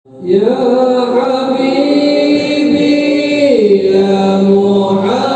Ya Habibi ya Muhammad.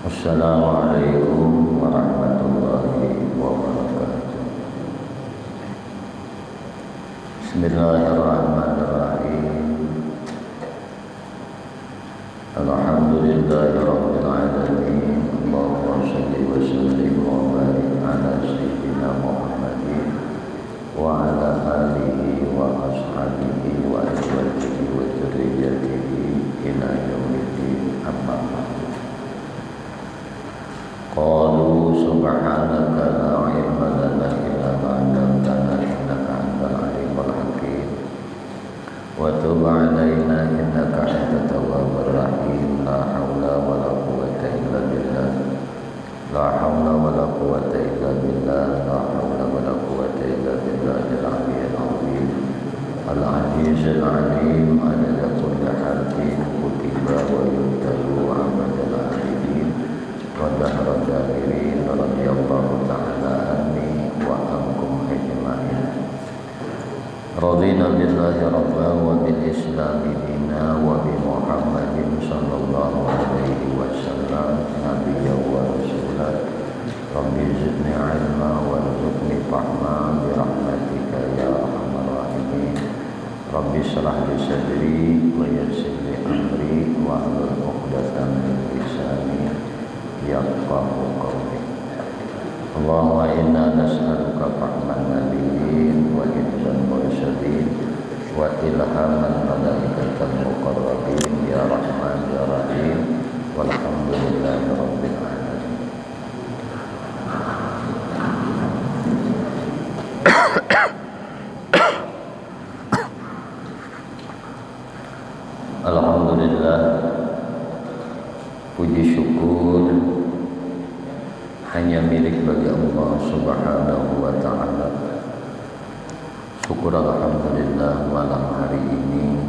Assalamualaikum warahmatullahi wabarakatuh. Bismillahirrahmanirrahim. Alhamdulillahirabbil alamin. Allahumma shalli wa sallim wa barik ala sayyidina Muhammadin wa ala alihi wa ashabihi wa azwajihi wa dzurriyyatihi ila yaumiddin. Amma ba'du. Qalu subhanaka la ilma lana illa ma 'allamtana innaka antal alimul hakim wa tub 'alaina innaka antat tawwabur rahim. La haula wala quwwata illa billah. La haula wala quwwata illa billah. La haula wala quwwata illa billahil aliyyil azim. Al-'azizul 'alim 'adada kulli harfin kutiba wa yuktabu 'amadal 'abidin. Wadahra dahirin radiyallahu ta'ala anni wa ankum ajma'in. Radina billahi rabba wa bil islami dina wa bi Muhammadin sallallahu alaihi wasallam nabiyya wa rasulah. Rabbi zidni ilma warzuqni fahma bi rahmatika ya arhamar rahimin. Rabbi shrah li sadri wa yassir li amri wa hlul 'uqdatam min lisani yafqahu qawli. Allahumma inna nas'aluka fahman nabiyyin wa hifzal mursalin wa ilhaman malaikatal muqarrabin ya rahman ya rahim walhamdulillahi rabbil alamin. Alhamdulillah, puji syukur hanya milik bagi Allah Subhanahu wa ta'ala. Syukur alhamdulillah malam hari ini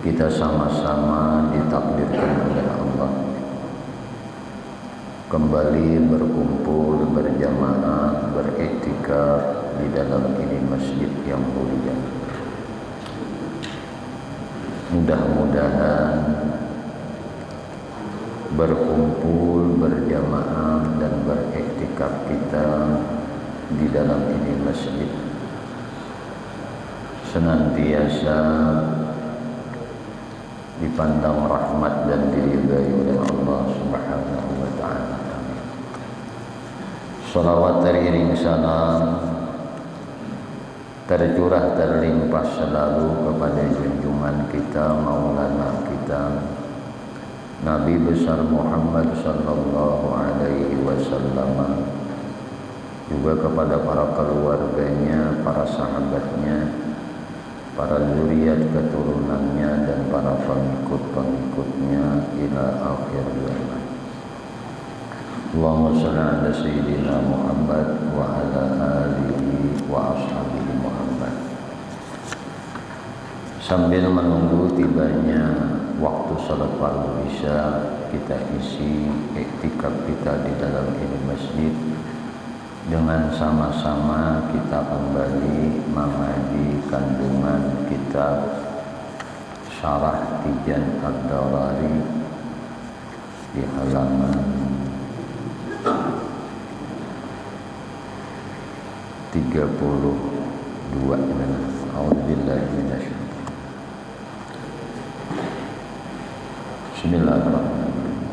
kita sama-sama ditakdirkan oleh Allah kembali berkumpul berjamaah beriktikaf di dalam ini masjid yang mulia. Mudah-mudahan berkumpul, berjamaah dan beriktikaf kita di dalam ini masjid senantiasa dipandang rahmat dan diridai oleh Allah Subhanahu wa ta'ala. Salawat teriring salam tercurah terlimpah selalu kepada junjungan kita, maulana kita Nabi besar Muhammad sallallahu alaihi wasallam, juga kepada para keluarganya, para sahabatnya, para zuriat keturunannya, dan para pengikut-pengikutnya ila akhir zaman. Allahumma shalli ala sayyidina Muhammad wa ala alihi wa ashabihi Muhammad. Sambil menunggu tibanya waktu salat fardu isya, kita isi iktikaf kita di dalam ini masjid dengan sama-sama kita kembali mengaji kandungan kitab Syarah Tijan Ad-Darari di halaman 32. A'udzubillahi minasyaitonir. Bismillahirrahmanirrahim.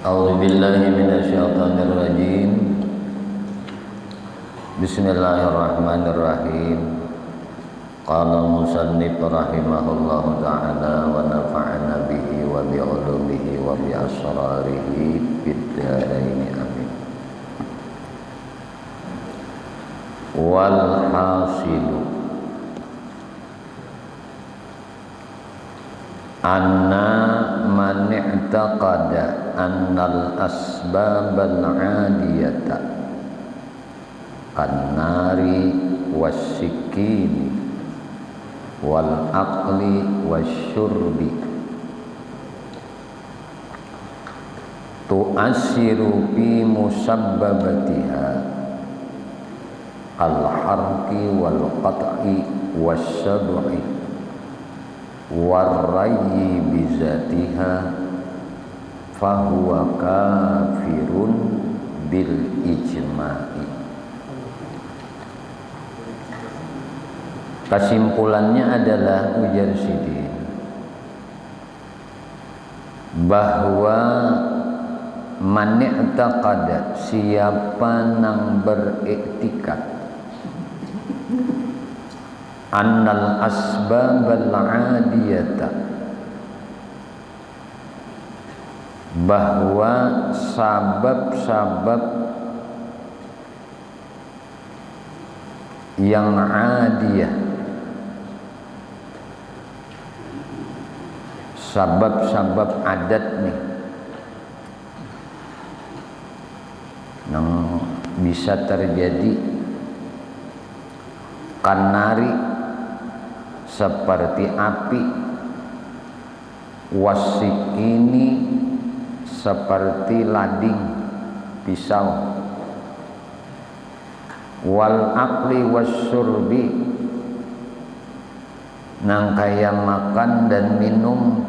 A'udzubillahi minasyaitonir rajim. Bismillahirrahmanirrahim. Qala musannif rahimahullahu ta'ala wa nafa'ana bihi wa bi ulumihi wa bi asrarihi fid dharain amin. Wal hasilu anna man i'taqada annal asbabal 'adiyata kannari wasyikini wal aqli wasyurbi tu'assiru bi musabbabatiha al-harqi wal qat'i wasyad'i warrayyi bizatiha fahuwa kafirun bil ijma'i. Kesimpulannya adalah ujar Sidin bahwa man i'taqada, siapa nang beriktikad, annal asbabal 'adiyata, bahwa sabab-sabab yang 'adiyah, sabab-sabab adat nih yang bisa terjadi, kanari seperti api, wasikini seperti lading pisau, wal akli wasyurbi nang kaya makan dan minum,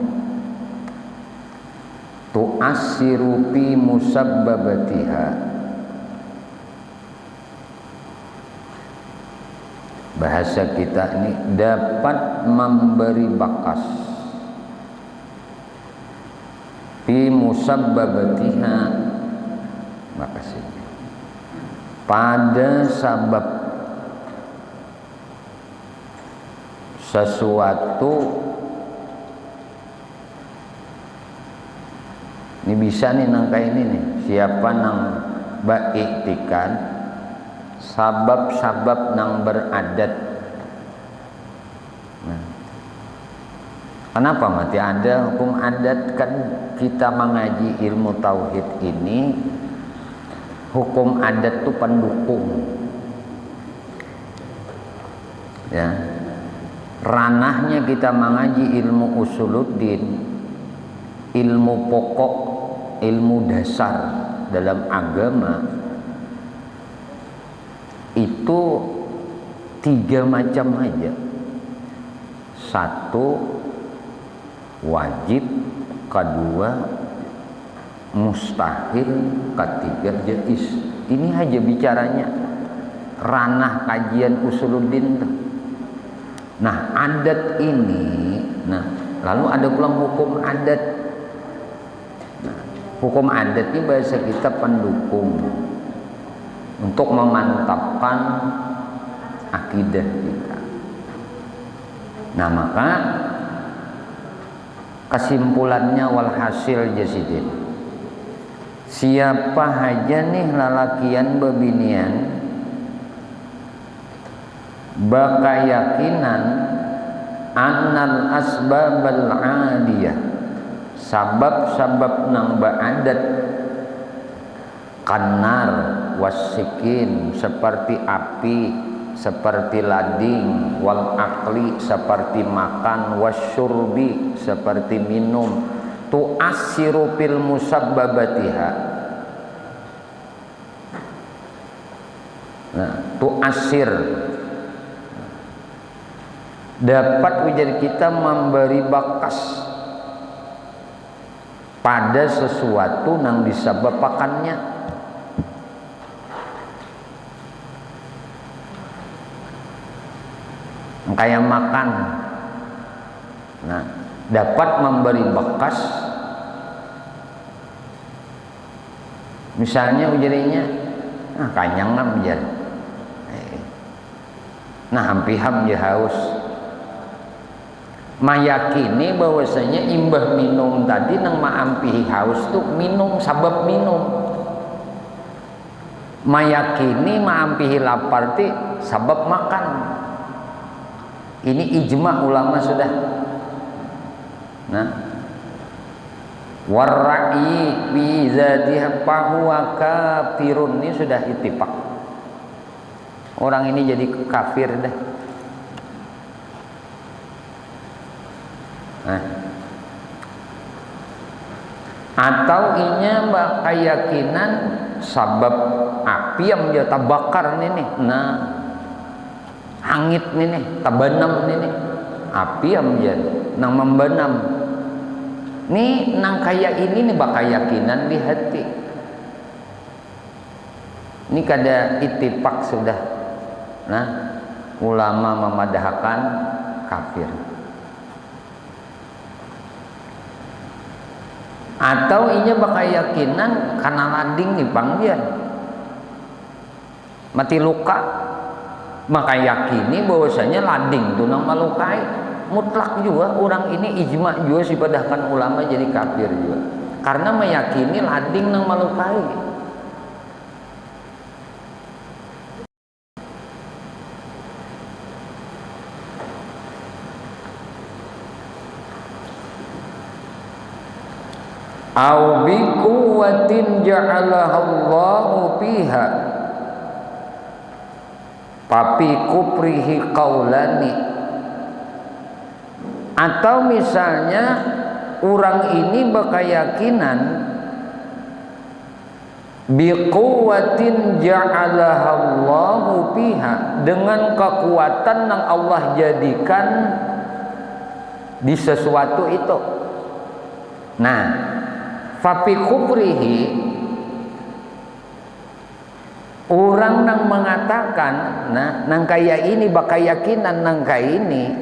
tu'assiru fi musabbabatiha, bahasa kita ini dapat memberi bakas, fi musabbabatiha, makasih, pada sabab sesuatu. Ini bisa nih nangka ini nih, siapa nang baiktikan sabab-sabab nang beradat. Nah, kenapa mati ada hukum adat? Kan kita mengaji ilmu tauhid ini, hukum adat itu pendukung, ya. Ranahnya kita mengaji ilmu usuluddin, ilmu pokok, ilmu dasar dalam agama, itu 3 macam aja. 1 wajib, 2 mustahil, 3 jaiz. Ini aja bicaranya ranah kajian usuluddin. Nah, adat ini, nah lalu ada pula hukum adat. Nah, hukum adat ini bahasa kita pendukung untuk memantapkan akidah kita. Nah maka kesimpulannya walhasil jasidin, siapa aja nih lalakian bebinian baka yakinan annal asbabal adiyah, sabab-sabab nang ba'adat kanar wasikin, seperti api, seperti lading, wal akli, seperti makan, wasyurbi, seperti minum, tu asiru fil musabbabatiha. Nah, tu asir dapat menjadi kita memberi bakas pada sesuatu yang disababakannya. Kayak makan, nah dapat memberi bekas, misalnya ujarinya, nah kanyang menjadi, nah hampir-ham dia haus, mayakini bahwasanya imbah minum tadi nang maampihi haus tuh minum sabab minum, mayakini maampihi lapar ti sabab makan. Ini ijma ulama sudah. Nah, warra'i fi zatiha fahuwa kafirun, ini sudah ittifaq. Orang ini jadi kafir dah. Nah. Atau inya keyakinan sabab api yang dia tabakar ini. Nah, hangit ini, tabanam ini, api yang menjadi nang membenam. Nih nang kayak ini nih bakal yakinan di hati. Ini kada ittifaq sudah. Nah, ulama memadahkan kafir. Atau inya bakal yakinan karena lading nih panggian mati luka, maka yakini bahwasanya lading itu nang melukai, mutlak juga orang ini ijma juga sipadahkan ulama jadi kafir juga karena meyakini lading nang melukai. Au bi quwwatin ja'alaha Allahu fiha papi kuprihi qaulani, atau misalnya orang ini berkeyakinan biquwatin ja'alaha Allahu fiha, dengan kekuatan yang Allah jadikan di sesuatu itu. Nah, fapi kuprihi, orang nang mengatakan, nah nang kaya ini bakal yakinan nang kaya ini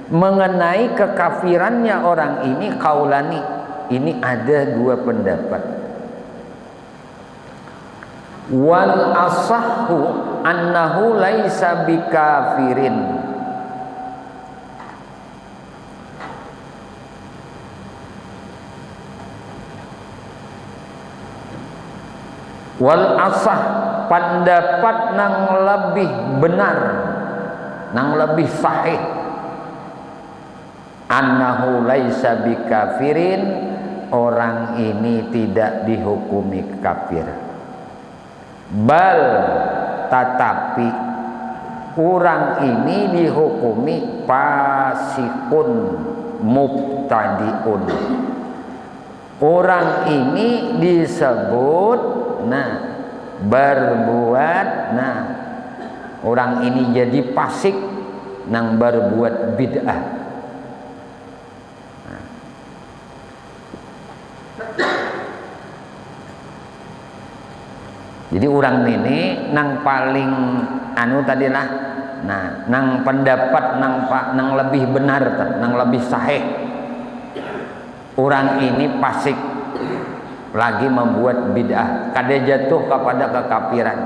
mengenai kekafirannya orang ini kaulani, ini ada dua pendapat. Wal asahhu annahu laisa bikafirin, wal asah, pendapat nang lebih benar, nang lebih sahih, annahu laisa bikafirin, orang ini tidak dihukumi kafir, bal tetapi orang ini dihukumi fasikun mubtadiun, orang ini disebut berbuat, orang ini jadi fasik nang berbuat bid'ah. Jadi orang ini nang paling anu tadi lah, nang pendapat nang lebih benar, nang lebih sahih, orang ini fasik lagi membuat bid'ah, kada jatuh kepada kekafiran.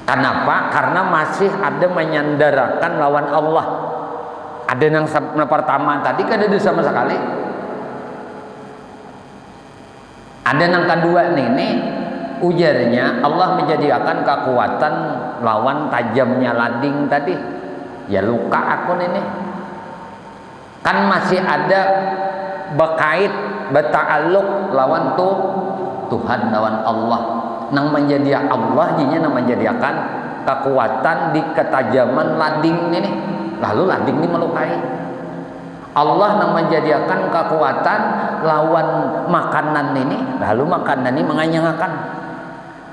Kenapa? Karena masih ada menyandarakan lawan Allah. Ada yang pertama tadi kan ada sama sekali. Ada yang kedua nih ujarnya Allah menjadikan kekuatan lawan tajamnya lading tadi. Ya luka aku ini. Kan masih ada berkait berta'alluq lawan Tuhan lawan Allah. Nang menjadi Allah jinya nang menjadikan kekuatan di ketajaman lading ini. Lalu lading ini melukai. Allah nang menjadikan kekuatan lawan makanan ini, lalu makanan ini menganyangakan.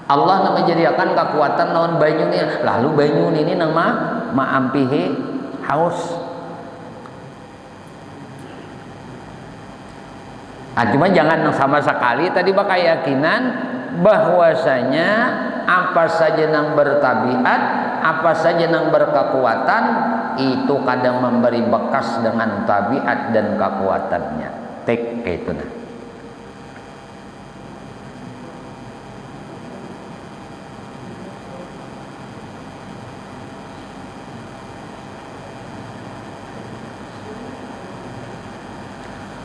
Allah nang menjadikan kekuatan lawan banyu ini, lalu banyu ini nang maampihi haus. Cuma jangan sama sekali tadi keyakinan bahwasanya apa saja yang bertabiat, apa saja yang berkekuatan itu kadang memberi bekas dengan tabiat dan kekuatannya. Kayak itu nah.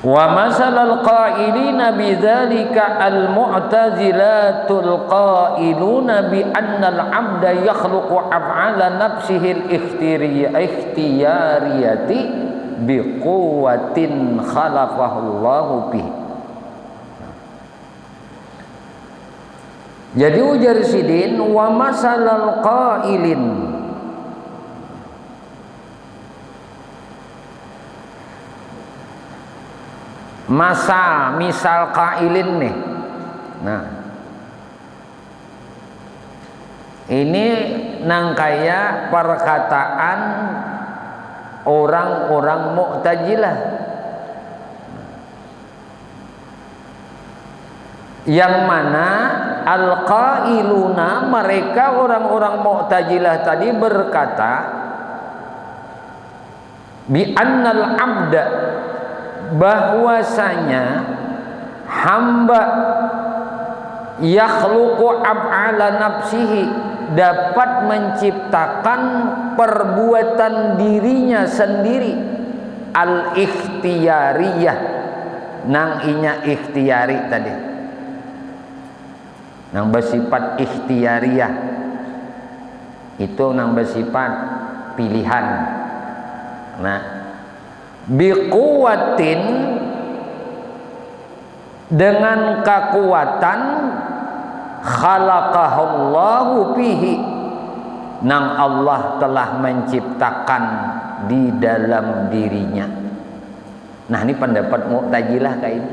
Wa masalal qailina bidzalika al-mu'tazilatul qailuna bi anna al-'abda yakhluqu af'ala nafsihi al-ikhtiyariyati bi quwwatin khalaqahu Allahu bihi. Jadi ujar sidin wa masalal qailin, misal kailin nih. Nah, ini nangkaya perkataan orang-orang Mu'tazilah yang mana al-qailuna, mereka orang-orang Mu'tazilah tadi berkata bi annal abda, bahwasanya hamba yakhluqu af'ala nafsihi, dapat menciptakan perbuatan dirinya sendiri, al-ikhtiyariyah, nang inya ikhtiyari tadi, nang bersifat ikhtiyariyah itu nang bersifat pilihan. Nah, biquwatin, dengan kekuatan, khalaqahullahu bihi, nang Allah telah menciptakan di dalam dirinya. Nah, ini pendapat Mu'tazilah kayak ini.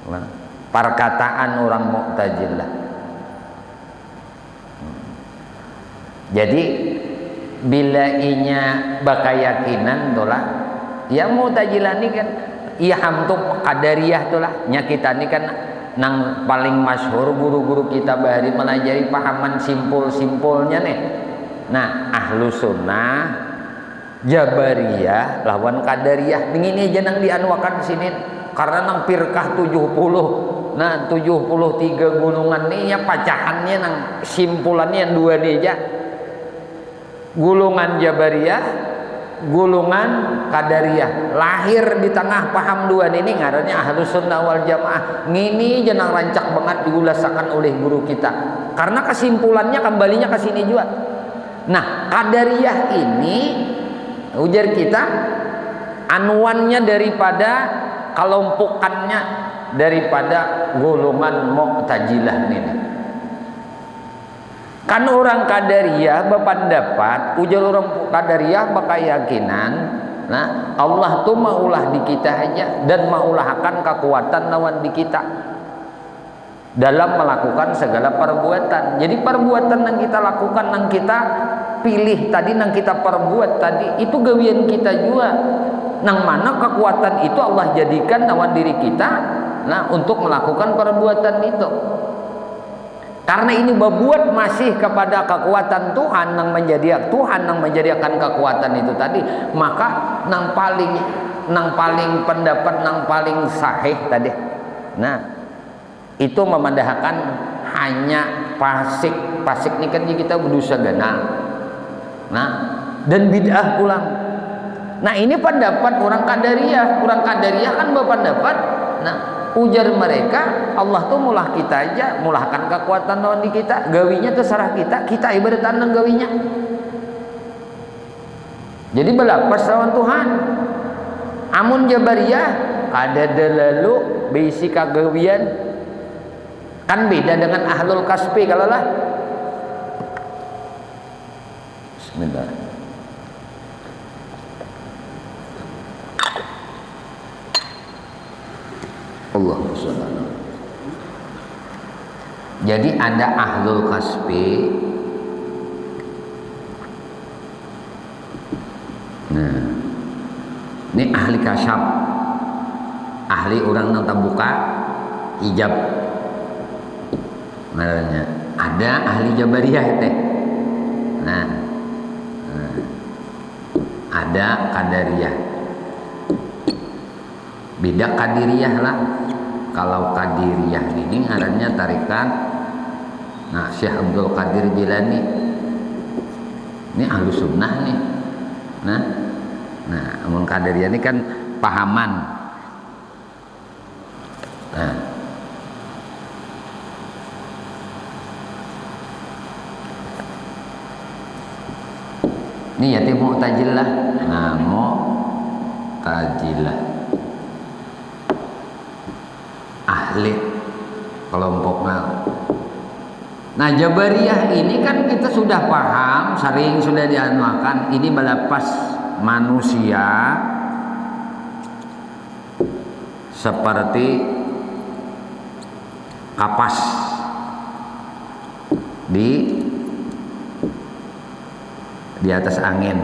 Nah, perkataan orang Mu'tazilah. Jadi bila inya bakayakinan dolah, yang Mu'tazilah ini kan iya hamtuk qadariyah dolah, nya kita ini kan nang paling masyhur guru-guru kita bahari melajari pahaman simpul-simpulnya nih. Nah, ahlu sunnah, jabariyah lawan qadariyah ini aja nang dianwakan sini, karena nang firqah 70, nah 73 golongan nih ya pacahannya nang simpulannya yang dua nih aja, golongan jabariyah, golongan qadariyah, lahir di tengah paham dua ini ngarannya ahlus sunnah wal jamaah. Ngini jenang rancak banget diulasakan oleh guru kita, karena kesimpulannya kembalinya ke sini juga. Nah, qadariyah ini ujar kita anwannya daripada kelompokannya daripada golongan Mu'tazilah ini. Kan orang qadariyah berpendapat, ujar orang qadariyah berkeyakinan, nah Allah tuh maulah di kita aja dan maulahkan kekuatan lawan di kita dalam melakukan segala perbuatan. Jadi perbuatan yang kita lakukan, yang kita pilih tadi, yang kita perbuat tadi, itu gawian kita juga. Nang mana kekuatan itu Allah jadikan lawan diri kita, nah untuk melakukan perbuatan itu. Karena ini berbuat masih kepada kekuatan Tuhan yang menjadikan kekuatan itu tadi, maka nang paling pendapat nang paling sahih tadi, nah itu memandahkan hanya fasik pasik ini kan kita berdosa gana. Nah, dan bid'ah pulang. Nah, ini pendapat orang Qadariyah. Orang Qadariyah kan berpendapat, nah, ujar mereka Allah tuh mulah kita aja, mulahkan kekuatan lawan di kita, gawinya terserah kita ibarat tandang gawinya. Jadi belapas lawan Tuhan. Amun Jabariyah ada dalalu bisi kagawian kan beda dengan ahlul kasbi kalau lah. Bismillah. Allah subhanahu. Jadi ada ahlul kasbi. Nah, ini ahli kasyaf, ahli orang yang buka hijab. Maknanya ada ahli Jabariyah teh. Nah, ada Qadariyah. Beda Qadiriyah lah. Kalau Qadiriyah ini ngarannya tarikat, nah, Syekh Abdul Qadir Jilani. Ini ahlu sunnah nih. Nah, amun Qadariyah ini kan pahaman. Nah, ini ya Mu'tazilah. Nah, Mu'tazilah ahli kelompoknya. Nah, Jabariyah ini kan kita sudah paham, sering sudah dianuakan, ini balapas manusia seperti kapas di atas angin.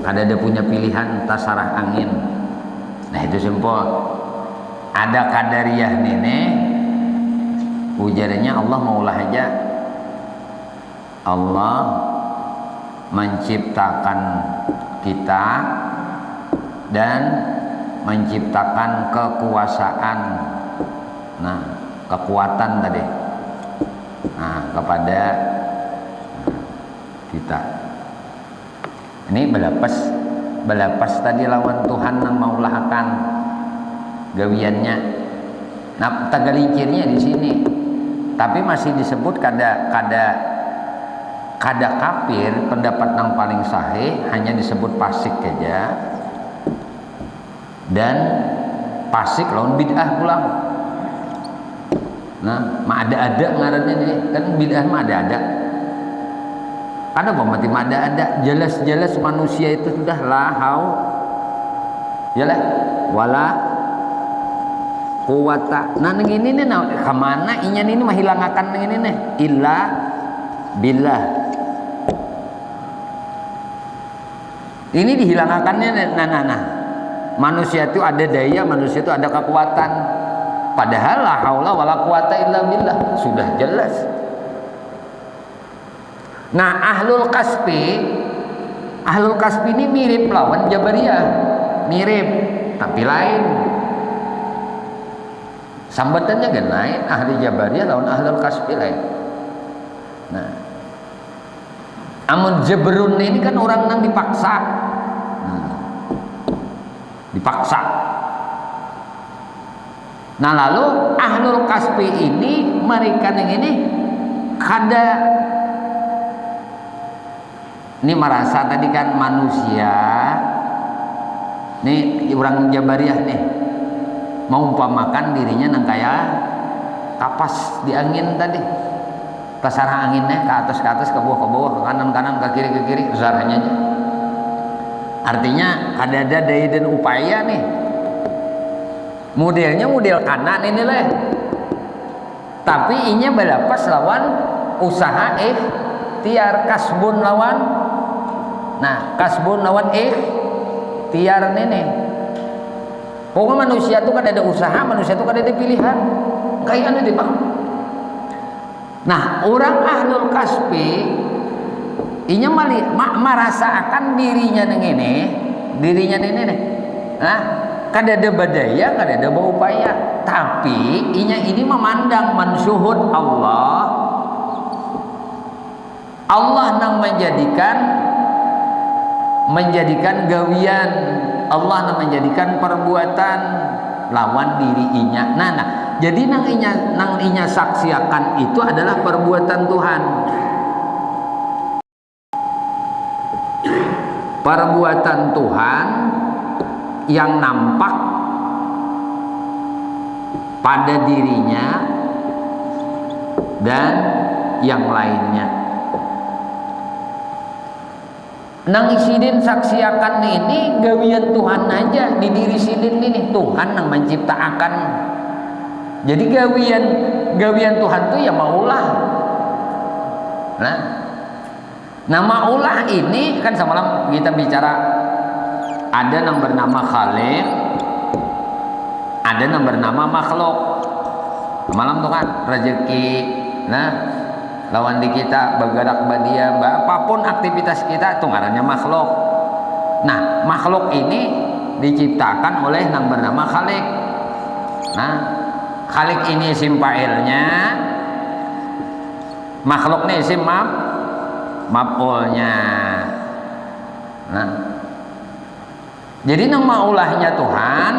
Ada punya pilihan entah sarah angin. Nah, itu simpel. Ada Qadariyah nenek ujarnya Allah maulah aja. Allah menciptakan kita dan menciptakan kekuasaan, nah, kekuatan tadi, nah, kepada kita. Ini belapas tadi lawan Tuhan yang maulahkan gawiannya. Nah, tagalincirnya di sini. Tapi masih disebut kada kafir, pendapat yang paling sahih hanya disebut fasik saja. Dan fasik lawan bid'ah pulang. Nah, ada ngarannya nih, kan bid'ah mah ada. Ada mati ada. Jelas-jelas manusia itu sudah lahau. Yalah, wala quwata. Nah, neng ini nih, nah, kemana inya ini menghilangakan neng ini nih? Illa billah. Ini dihilangkannya, nah. Manusia itu ada daya, manusia itu ada kekuatan. Padahal la haula wala quwata illa billah, sudah jelas. Nah, ahlul kasbi ini mirip lawan Jabariyah, mirip tapi lain. Sambatannya kan lain, ahli Jabariyah lawan ahlul kasbi lain. Nah, amun Jabrun ini kan orang yang dipaksa. Dipaksa. Nah, lalu ahlul kasbi ini mereka yang ini ini merasa tadi kan manusia nih, orang Jabariyah nih mau umpamakan dirinya nang kayak kapas di angin tadi, kesarah anginnya ke atas ke bawah ke kanan ke kiri besarnya. Artinya ada daya dan upaya nih. Modelnya model kanan ini lah. Tapi inya balapas lawan usaha ikhtiar, kasbun lawan. Nah, kasbun lawan ikhtiar ini. Pokoknya manusia itu kan ada usaha, manusia itu kan ada pilihan. Kayak ada Pak. Nah, orang ahlul kasbi inya merasakan dirinya nih. Nah, kadada badaya, kadada berupaya. Tapi inya ini memandang mensyuhud Allah. Allah nang menjadikan gawian, Allah nang menjadikan perbuatan lawan diri inya. Nah, jadi nang inya saksiakan itu adalah perbuatan Tuhan. Perbuatan Tuhan yang nampak pada dirinya dan yang lainnya. Nang isidin saksiakan ini gawian Tuhan aja di diri sidin ini, Tuhan yang menciptakan. Jadi gawian Tuhan tuh ya maulah. Nah maulah ini kan semalam kita bicara ada yang bernama Khalik, ada yang bernama makhluk. Malam tuh kan rezeki. Nah, lawan di kita bergerak badia, apapun aktivitas kita itu ngarannya makhluk. Nah, makhluk ini diciptakan oleh yang bernama Khalik. Nah, Khalik ini isim fa'ilnya, makhluk ini isim maf'ulnya. Nah, jadi nang maulahnya Tuhan,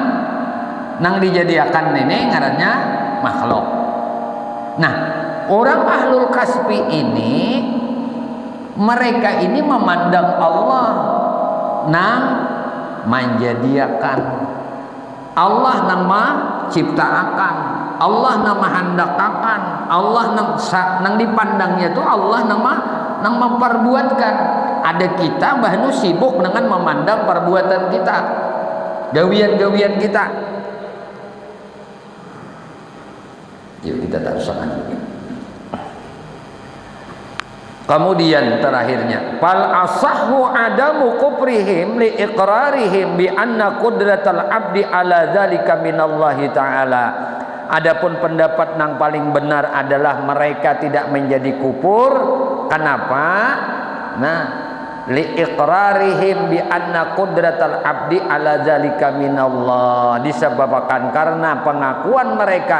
nang dijadikan ini ngarannya makhluk. Nah, orang ahlul kasbi ini, mereka ini memandang Allah nang menjadikan, Allah nang menciptakan, Allah nang menghendakkan, Allah nang dipandangnya itu Allah nang memperbuatkan. Ada kita bahnu sibuk dengan memandang perbuatan kita, gawian-gawian kita. Yuk kita tak usahakan. Kemudian terakhirnya, fal asahhu adamu kufrihim li iqrarihim bi anna qudratal abdi ala dzalika minallahi ta'ala. Adapun pendapat yang paling benar adalah mereka tidak menjadi kufur. Kenapa? Nah, li iqrarihim bi anna qudratal abdi ala dzalika minallah, disebabkan karena pengakuan mereka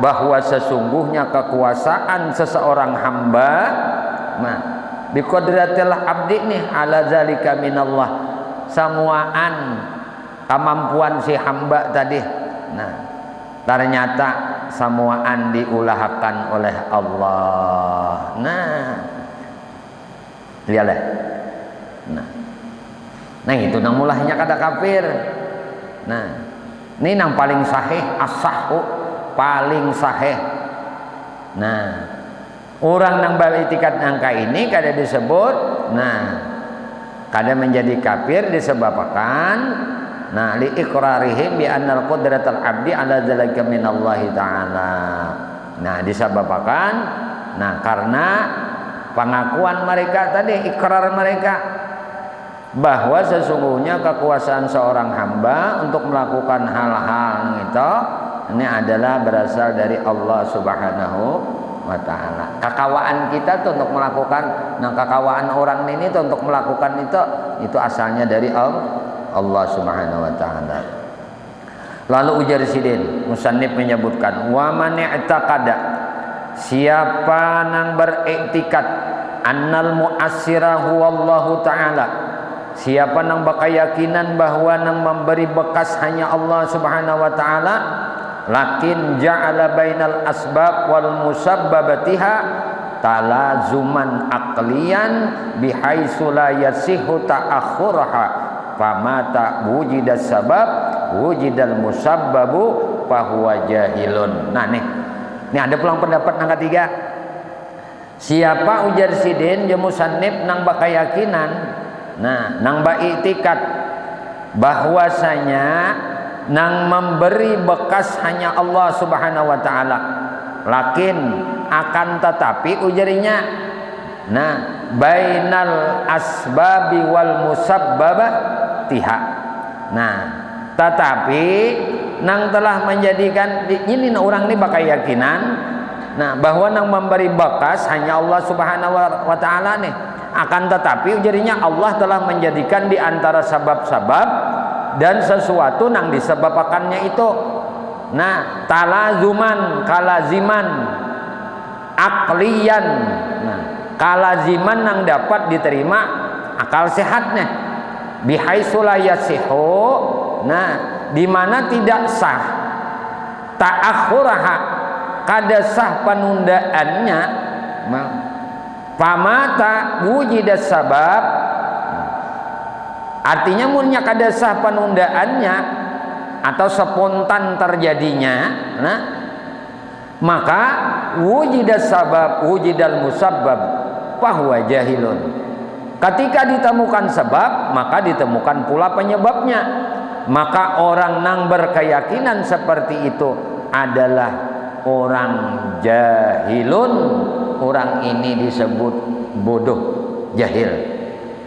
bahwa sesungguhnya kekuasaan seseorang hamba, nah bi qudratil abdi nih ala dzalika minallah, samuaan kemampuan si hamba tadi. Nah, ternyata samuaan diulahkan oleh Allah. Nah, lihatlah. Nah itu nang mulahnya kata kafir. Nah, ini nang paling sahih, as-sahhu paling sahih. Nah, orang nang beriktikad angka ini kada disebut, nah kada menjadi kafir disebabkan nah li iqrarihim bi annal qudratal abdi ala dzalika minallahi ta'ala. Nah, disebabkan nah karena pengakuan mereka tadi, ikrar mereka bahwa sesungguhnya kekuasaan seorang hamba untuk melakukan hal-hal itu ini adalah berasal dari Allah Subhanahu wa ta'ala. Kakawaan kita tuh untuk melakukan, nah kakawaan orang ini tuh untuk melakukan itu asalnya dari Allah Subhanahu wa ta'ala. Lalu ujar sidin musannif menyebutkan wa man i'taqada, siapa nang beriktikad annal mu'assira huwallahu ta'ala, siapa nang berkeyakinan bahwa nang memberi bekas hanya Allah Subhanahu wa ta'ala, lakin ja'ala bainal asbab wal musabbabatiha talazuman aqliyan bihaitsu la yasihu ta'akhurha famata wujidas sabab wujidal musabbabu fahuwa jahilun. Nah nih ada pulang pendapat yang ketiga. Siapa ujar sidin je musannif nang bakayakinan, nah nang baiktikad bahwasanya nang memberi bekas hanya Allah Subhanahu wa ta'ala, lakin akan tetapi ujarinya nah bainal asbabi wal musabbabah tiha, nah tetapi nang telah menjadikan ini orang ini bakayakinan nah bahwa nang memberi bekas hanya Allah Subhanahu wa ta'ala nih, akan tetapi ujarinya Allah telah menjadikan di antara sabab-sabab dan sesuatu nang disebabakannya itu. Nah, talazuman kalaziman aklian. Nah, kalaziman nang dapat diterima akal sehatnya. Bihaitsu la yasihu. Nah, di mana tidak sah ta'akhuraha kada sah penundaannya. Pamata wujidas sabab. Artinya munnya kada sah penundaannya atau spontan terjadinya, nah, maka wujidas sabab wujidal musabbab fahuwa jahilun. Ketika ditemukan sebab, maka ditemukan pula penyebabnya. Maka orang nang berkeyakinan seperti itu adalah orang jahilun. Orang ini disebut bodoh, jahil,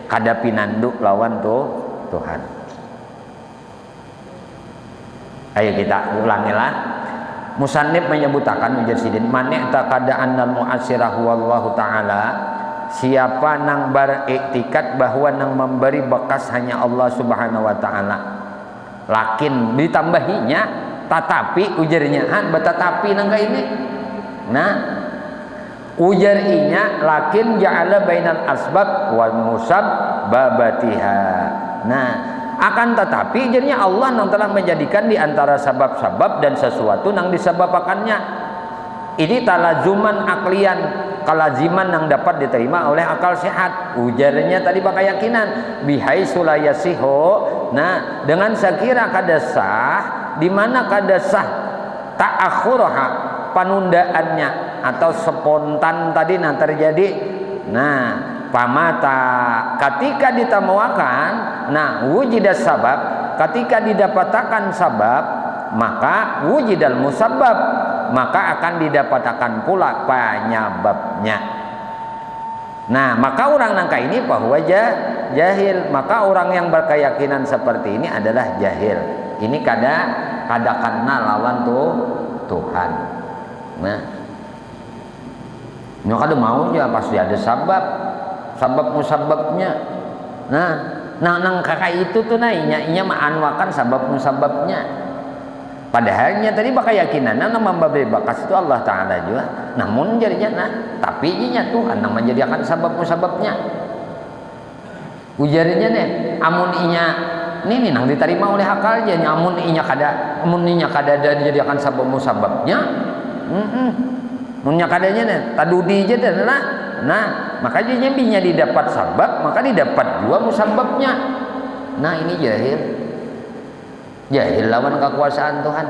kada pinanduk lawan Tuhan. Ayo kita ulangilah. Musannif menyebutakan Mujahidin, man i'taqada annal mu'assirah wallahu ta'ala, siapa nang beriktikad bahwa nang memberi bekas hanya Allah Subhanahu wa taala. Lakin ditambahinya tetapi ujarnya betatapi nang ini. Nah, ujarnya lakin ja'ala bainal asbab wal musabbabatiha. Nah, akan tetapi jadinya Allah nang telah menjadikan di antara sebab-sebab dan sesuatu nang disebabakannya. Ini talazuman aklian, kalaziman yang dapat diterima oleh akal sehat. Ujarnya tadi pakai keyakinan bihaitsu la yasihu. Nah, dengan sekira kada sah, di mana kada sah ta'akhuraha penundaannya atau spontan tadi nah terjadi. Nah, pamata ketika ditemukan, nah wujidas sabab, ketika didapatkan sabab, maka wujidal musabbab, maka akan didapatkan pula penyebabnya. Nah, maka orang nangka ini bahwa jahil, maka orang yang berkeyakinan seperti ini adalah jahil. Ini kada kenal lawan Tuhan. Nah, nyo kada mau aja pasti ada sabab musababnya. Nah, nang kakak itu tuh inya ma'anwakan sabab musababnya. Padahalnya tadi keyakinan nang memberi bakas itu Allah Ta'ala juga. Namun jadinya tapi inya Tuhan nang menjadikan sabab musababnya. Ujarnya nih, amun inya ini nang diterima oleh akalnya, amun inya kada dan dijadikan sabab musababnya. Munnya kadanya nih, tadudi aja dah. Nah, makanya binya didapat sabab, maka didapat juga musababnya. Nah, ini jahil lawan kekuasaan Tuhan.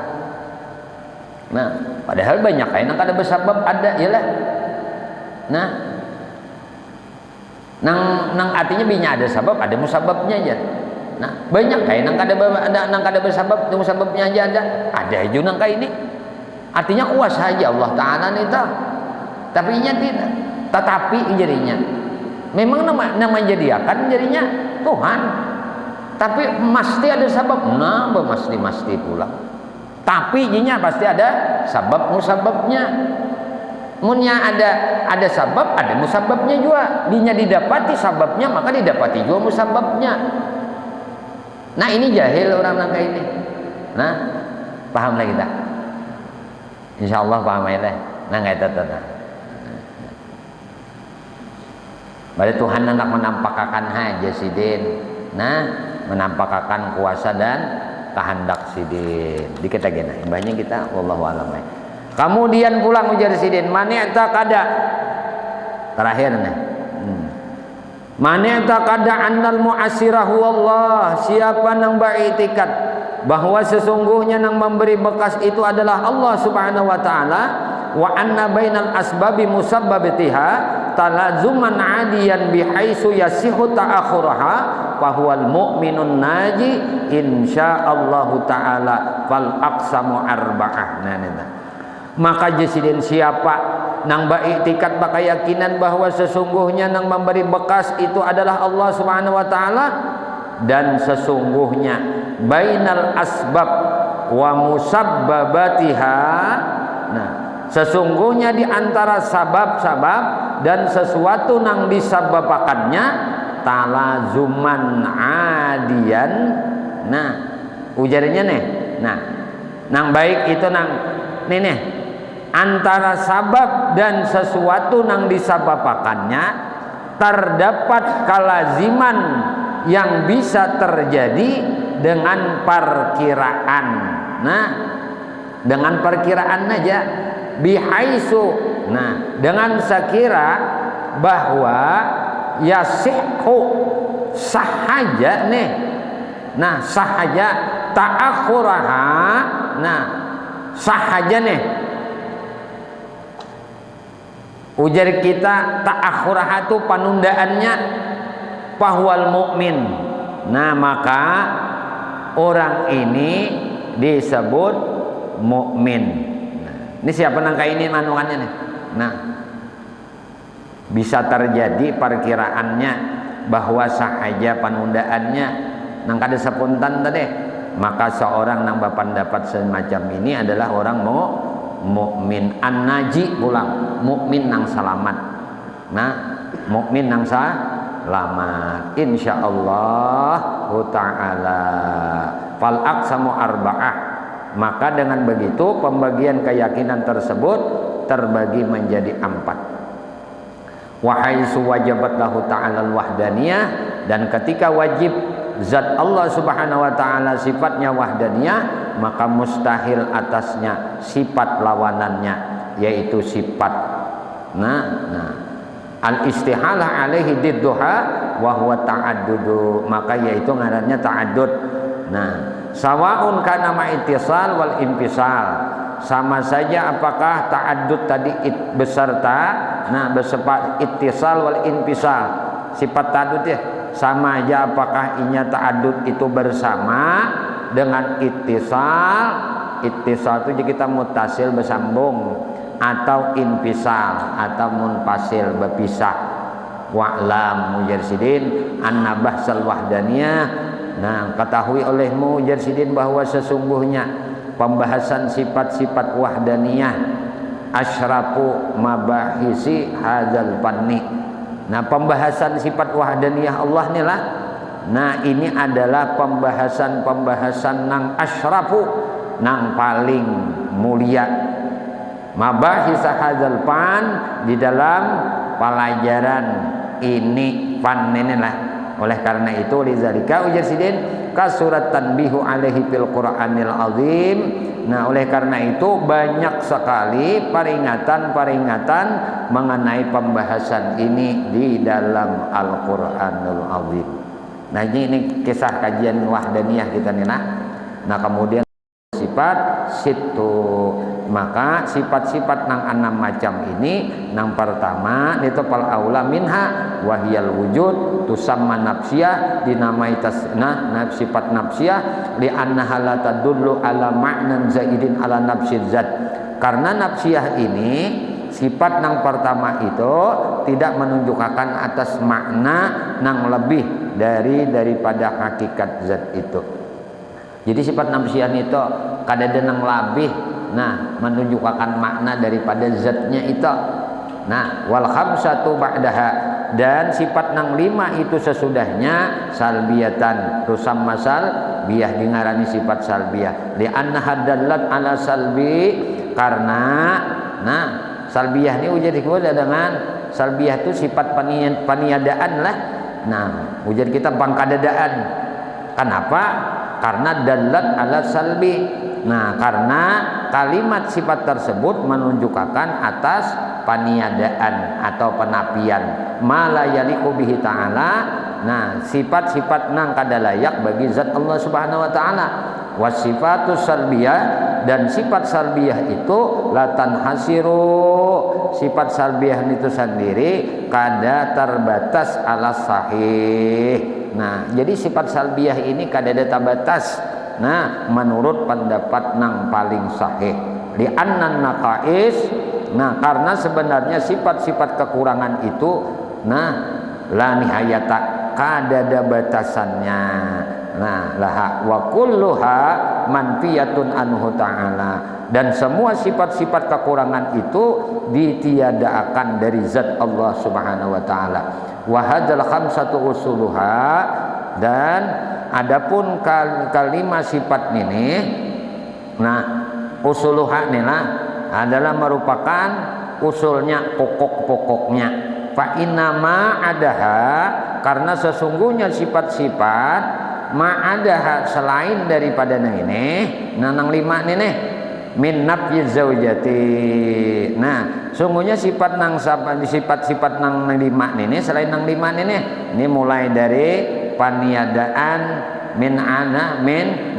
Nah, padahal banyak kain yang kada bersabab ada, yalah. Nah, nang artinya binya ada sabab, ada musababnya aja. Nah, banyak kain yang kada bersabab, musababnya aja ada. Ada juga nang kain ini. Artinya kuasa aja Allah Ta'ala itu. Tapi inya tidak. Tetapi jadinya memang nama menjadikan jadinya Tuhan. Tapi mesti ada sabab. Nah, mesti pula. Tapi inya pasti ada sabab musababnya. Munnya ada sabab, ada musababnya juga. Dinya didapati sababnya, maka didapati juga musababnya. Nah, ini jahil orang nangka ini. Nah, paham lagi tak? Insyaallah paham ya. Nah, nggak itu. Berarti Tuhan hendak menampakkan haja sidin. Nah, menampakkan kuasa dan kehendak sidin. Dikit lagi nah, imbahnya kita wallahu a'lam. Kemudian pulang ujar sidin, manita kada. Terakhir nih. Manita kada annal mu'assirahu Allah, siapa nang beriktikad bahwa sesungguhnya yang memberi bekas itu adalah Allah Subhanahu wa taala, wa anna bainal asbabi musabbabatiha talazuman adiyan bihaitsu yasihu ta'akhuraha fa huwal mu'minun naji insyaallah taala fal aqsamu arba'ah. Nah, maka jesidin siapa nang beriktikad keyakinan bahwa sesungguhnya yang memberi bekas itu adalah Allah Subhanahu wa taala, dan sesungguhnya bainal asbab wa musabbabatiha, nah sesungguhnya di antara sabab-sabab dan sesuatu yang disababakannya talazuman adian, Nah, ujarnya nih. Nah, nang baik itu nang nih antara sabab dan sesuatu nang disababakannya terdapat kalaziman yang bisa terjadi dengan perkiraan. Nah, dengan perkiraan aja bihaisu. Nah, dengan sekira bahwa yasihhu sahaja nih. Nah, sahaja ta'akhuraha. Nah, sahaja nih. Ujar kita ta'akhuraha itu penundaannya pahwal mukmin. Nah, maka orang ini disebut mukmin. Nah, ini siapa nangka ini manungannya nih? Nah, bisa terjadi perkiraannya bahwa sahaja penundaannya nangka ada sepuntan tadi, maka seorang nang berpendapat semacam ini adalah orang mukmin an-naji pulang, mukmin nang selamat. Nah, mukmin nang selamat insyaallah taala. Fal aqsamu arba'ah. Maka dengan begitu pembagian keyakinan tersebut terbagi menjadi 4. Wahaisu wajabat lahu ta'ala al-wahdaniyah, dan ketika wajib zat Allah subhanahu wa ta'ala sifatnya wahdaniyah, maka mustahil atasnya sifat lawanannya, yaitu sifat al-istihalah alaihi didduha wa huwa ta'addudu, maka yaitu ngarannya ta'addud. Nah, sawaun kana ma ittisal wal inpisal, sama saja apakah ta'addud tadi beserta beserta ittisal wal inpisal, sifat ta'addud ya sama aja apakah inya ta'addud itu bersama dengan ittisal. Ittisal itu kita mutasil bersambung, atau inpisal atau munfasil berpisah. Wa'lam mujarsidin anna bahsal wahdaniyah. Nah, ketahui olehmu mujarsidin bahwa sesungguhnya pembahasan sifat-sifat wahdaniyah asyrafu mabahisi hadzal fanni. Nah, pembahasan sifat wahdaniyah Allah inilah. Nah, ini adalah pembahasan nang asyrafu, nang paling mulia. Mabahisa hadzal fan, di dalam pelajaran ini fan inilah. Oleh karena itu lizalika ujar sidin kasurat tanbihu alaihi fil Qur'anil azim. Nah, oleh karena itu banyak sekali peringatan-peringatan mengenai pembahasan ini di dalam Al-Qur'anul azim. Nah, ini kisah kajian wahdaniyah kita nih. Nah, kemudian sifat situ, maka sifat-sifat nang 6 macam ini, nang pertama itu pal aula minha wahyal wujud tusamma nafsiyah, dinamai sifat nafsiyah li annaha la tadullu ala ma'nan zaidin ala nafsi zat. Karena nafsiyah ini sifat nang pertama itu tidak menunjukkan atas makna nang lebih daripada hakikat zat itu. Jadi sifat nafsiyah itu kadada nang labih, menunjukkan makna daripada zatnya itu. Nah, wal khamsatu ba'daha, dan sifat nang 5 itu sesudahnya salbiyatan, tusamma salbiyah, dingarani sifat salbiyah li anna hadallat ala salbi, karena salbiyah ini ujar dikumpul dengan salbiyah itu sifat peniadaan lah. Nah, ujar kita pangkadadaan. Kenapa? Karena dalat ala salbi. Nah, karena kalimat sifat tersebut menunjukkan atas peniadaan atau penapian mala yaliqu bihi ta'ala. Nah, sifat-sifat nang kada layak bagi zat Allah Subhanahu wa taala. Wasifatus salbiyah, dan sifat salbiyah itu latan hasiru, sifat salbiyah itu sendiri kada terbatas ala sahih. Nah, jadi sifat salbiyah ini kada ada tabatas. Nah, menurut pendapat nang paling sahih li annan naqais. Nah, karena sebenarnya sifat-sifat kekurangan itu la nihayata, kada ada batasannya. Nah, laha wa kulluha manfiyatun anhu ta'ala, dan semua sifat-sifat kekurangan itu ditiadakan dari zat Allah Subhanahu wa taala. Wa hadzal khamsatu usuluha, dan adapun kalima sifat ini, nah usuluha nila adalah merupakan usulnya, pokok-pokoknya. Fa innama adaha, karena sesungguhnya sifat-sifat ma'adaha selain daripada ini, nang lima ini min nafyi zaujati. Nah, sungguhnya sifat nang lima ini selain nang lima ini mulai dari paniadaan min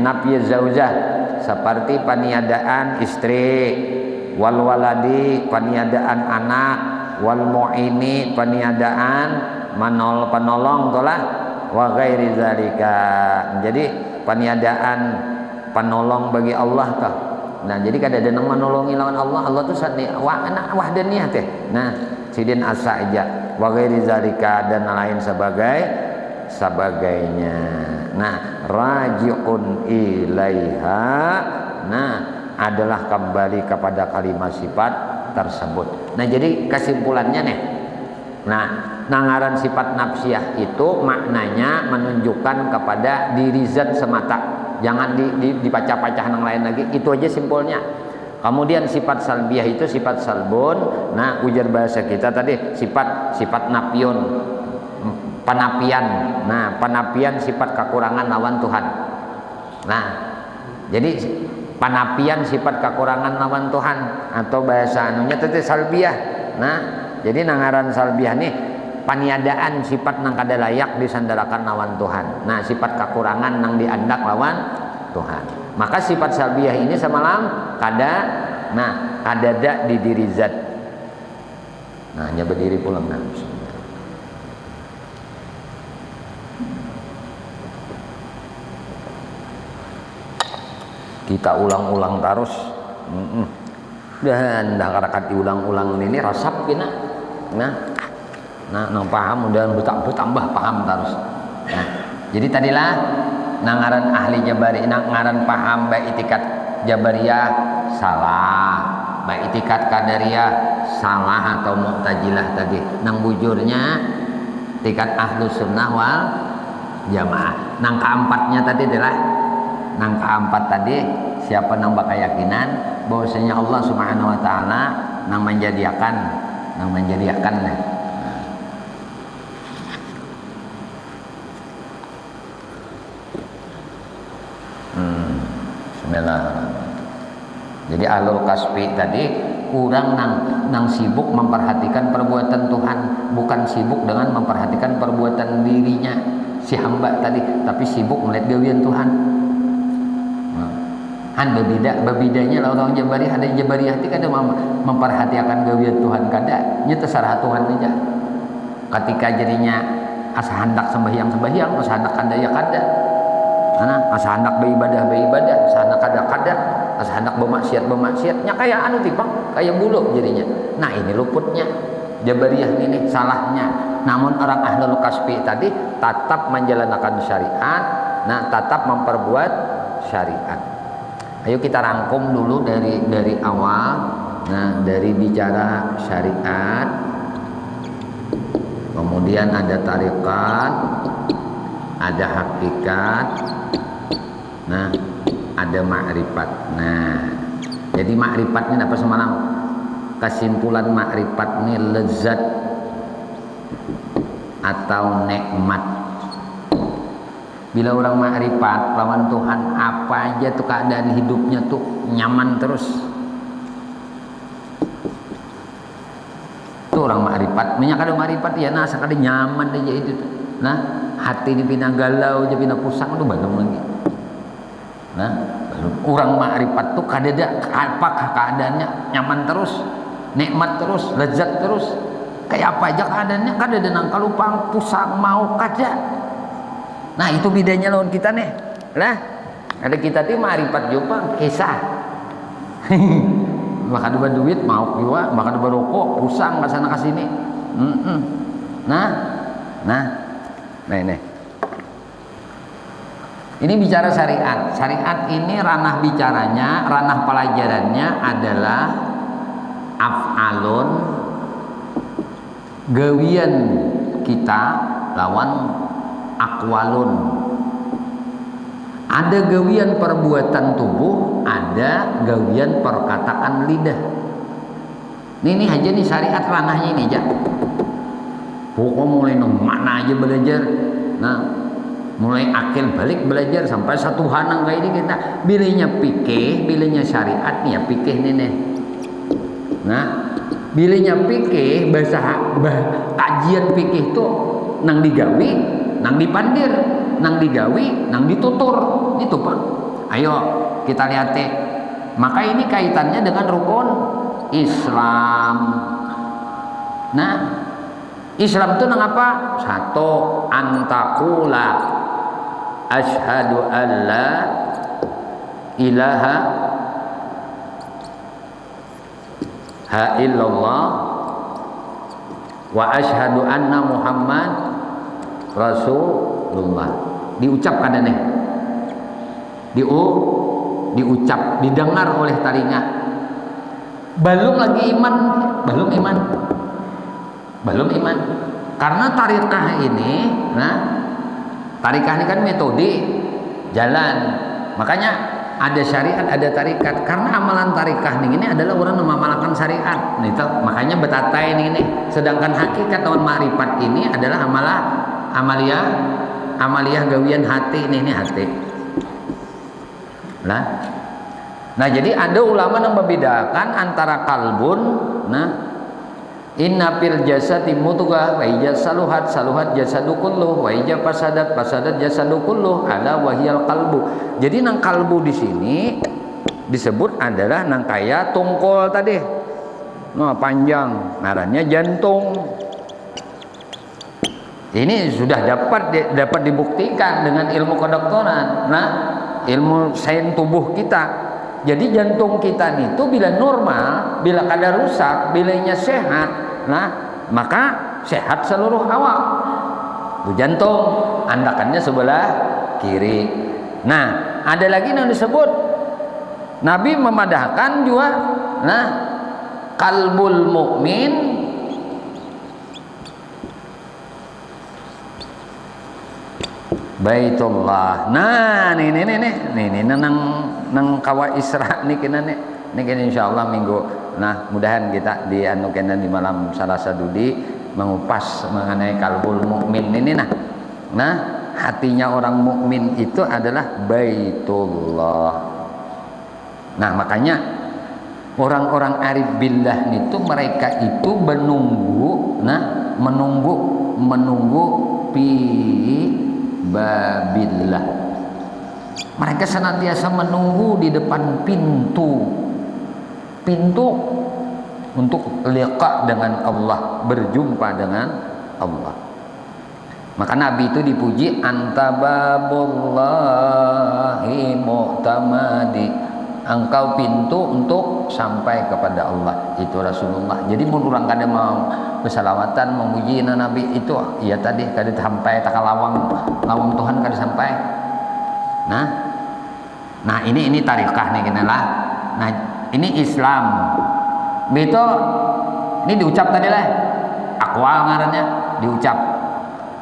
nafyi zaujah, seperti paniadaan istri, wal waladi paniadaan anak, wal mu'ini paniadaan penolong tolah, wa ghairi zalika. Jadi paniadaan penolong bagi Allah toh. Nah, jadi kada ada nang menolongi lawan Allah. Allah tuh sani wahdaniyah teh. Nah, sidin asa aja wa ghairi zalika dan lain sebagainya. Nah, raji'un ilaiha, nah adalah kembali kepada kalimat sifat tersebut. Nah, jadi kesimpulannya nih. Nah, nangaran sifat nafsiyah itu maknanya menunjukkan kepada diri zat semata. Jangan dipacah-pacah yang lain lagi. Itu aja simpulnya. Kemudian sifat salbiyah itu sifat salbun. Nah, ujar bahasa kita tadi sifat napiun, penapian. Nah, penapian sifat kekurangan lawan Tuhan. Nah, jadi penapian sifat kekurangan lawan Tuhan, atau bahasa anunya tadi salbiyah. Nah, jadi nangaran salbiyah nih paniadaan sifat nang kada layak disandarakan lawan Tuhan. Nah, sifat kekurangan nang diandak lawan Tuhan. Maka sifat salbiyah ini semalam kada di diri zat. Nah, hanya berdiri pulang. Nah, kita ulang-ulang terus. Dan dah karakat diulang-ulang ini rasap kena. Nah, nang paham dan bertambah paham terus. Nah, jadi tadilah nangaran ahli Jabari, nangaran paham baik itikat Jabariyah salah, baik itikat Qadariyah salah atau Mu'tazilah tadi. Nang bujurnya itikat Ahlus Sunnah wal Jamaah. Nang keempatnya tadi adalah siapa nang berkeyakinan bahwasanya Allah Subhanahu wa taala nang menjadikan Jadi ahlul kasbi tadi kurang nang sibuk memperhatikan perbuatan Tuhan, bukan sibuk dengan memperhatikan perbuatan dirinya si hamba tadi, tapi sibuk melihat gawian Tuhan. Han berbedanya lah orang Jabari, ada Jabariyah ti kada memperhatikan gawian Tuhan kada, nya terserah Tuhan aja. Ketika jadinya asa hendak sembahyang, asa hendak kada ya kada. Asa hendak beribadah, asa hendak kada, asa hendak bermaksiat, nya kayak anu tipang, kayak bulu jadinya. Nah, ini luputnya Jabariyah ini salahnya. Namun orang ahlul kasbi tadi tetap menjalankan syariat, nah tetap memperbuat syariat. Ayo kita rangkum dulu dari awal. Nah, dari bicara syariat, kemudian ada tarikat, ada hakikat, nah ada makrifat. Nah, jadi makrifat ini apa semalam? Kesimpulan makrifat ini lezat atau nikmat. Bila orang makrifat lawan Tuhan, apa aja tuh keadaan hidupnya tuh nyaman terus. Tuh orang makrifat, minyak ada makrifat ya nasa kada nyaman aja itu. Nah, hati ini pina galau aja pina pusang tuh belum lagi. Nah, orang makrifat tuh kada ada apakah keadaannya nyaman terus, nikmat terus, lezat terus. Kayak apa aja keadaannya, kada ada nang kalupang pusang mau kada. Nah, itu bedanya lawan kita nih. Lah, ada kita tuh makrifat juga kisah. Maka ada duit mau juga, maka ada rokok, pusang ke sana ke sini. Nah ini. Ini bicara syariat. Syariat ini ranah bicaranya, ranah pelajarannya adalah af'alun, gawian kita lawan akwalun, Ada gawian perbuatan tubuh, ada gawian perkataan lidah. Ini aja nih syariat ranahnya ini aja. Pokok mulai mana aja belajar. Nah, mulai akil balik belajar sampai satu hanang kayak ini kita. Bilihnya fikih, bilihnya syariat nih ya fikih nih. Nah, bilihnya fikih bahasa kajian fikih tuh nang digawi, nang dipandir, nang digawi, nang ditutur. Itu Pak. Ayo kita lihat deh. Maka ini kaitannya dengan rukun Islam. Nah, Islam itu nang apa? Satu, antakula asyhadu an la ilaha illallah wa asyhadu anna Muhammad Rasulullah. Diucapkan nih. Diucap, didengar oleh telinga. Belum lagi iman, belum iman. Karena tarikah ini, tarikah ini kan metode jalan. Makanya ada syariat, ada tarikat. Karena amalan tarikah ini adalah orang mengamalkan syariat. Itu makanya betatai ini. Sedangkan hakikat atau ma'rifat ini adalah amaliyah gawian hati ini hati. Nah, jadi ada ulama yang membedakan antara kalbun, inna fil jasadi mudghah wa ija saluhat jasadu kulluh wa ija fasadat jasadu kulluh ala wahyal qalbu. Jadi nang kalbu di sini disebut adalah nang kaya tungkol tadi. Nah, panjang ngarannya jantung. Ini sudah dapat dibuktikan dengan ilmu kedokteran. Nah, ilmu sains tubuh kita. Jadi jantung kita itu bila normal, bila kada rusak, bilanya sehat, maka sehat seluruh awak. Itu jantung, andakannya sebelah kiri. Nah, ada lagi yang disebut Nabi memadahkan juga, kalbul mukmin Baitullah. Nah, ini nang kawa Isra nih kena nih insyaallah minggu. Nah, mudahan kita di anu kena di malam Selasa dudi mengupas mengenai kalbul mukmin ini nah, hatinya orang mukmin itu adalah Baitullah. Nah, makanya orang-orang arif billah itu mereka itu menunggu pi babillah. Mereka senantiasa menunggu di depan pintu untuk liqa dengan Allah, berjumpa dengan Allah. Maka Nabi itu dipuji antababullahi mu'tamadi, engkau pintu untuk sampai kepada Allah. Itu Rasulullah. Jadi mun urang kada mau bersalawatan memuji Nabi itu ya tadi kada sampai takalawang Tuhan kada sampai. Nah ini tarikah nih kenalah. Nah ini Islam. Beto ini diucap tadi lah. Akwal ngarannya diucap.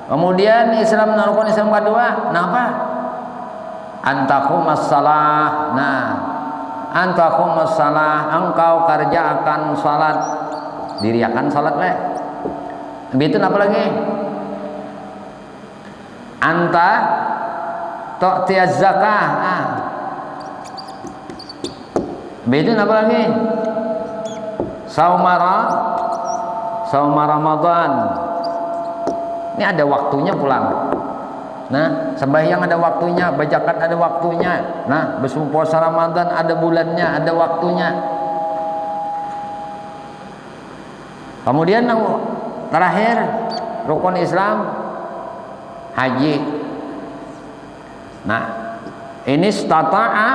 Kemudian Islam narukun Islam kedua, napa? Antaqumas salah. Antaqumas salah, engkau kerjakan salat. Diriakan salat lah. Begitu apa lagi? Anta tu'tiyaz zakah. Begitu apa lagi? Saumara Ramadan. Ini ada waktunya pulang. Nah, sembahyang ada waktunya, bajakan ada waktunya. Nah, berpuasa Ramadan ada bulannya, ada waktunya. Kemudian terakhir rukun Islam haji. Nah, ini stata'a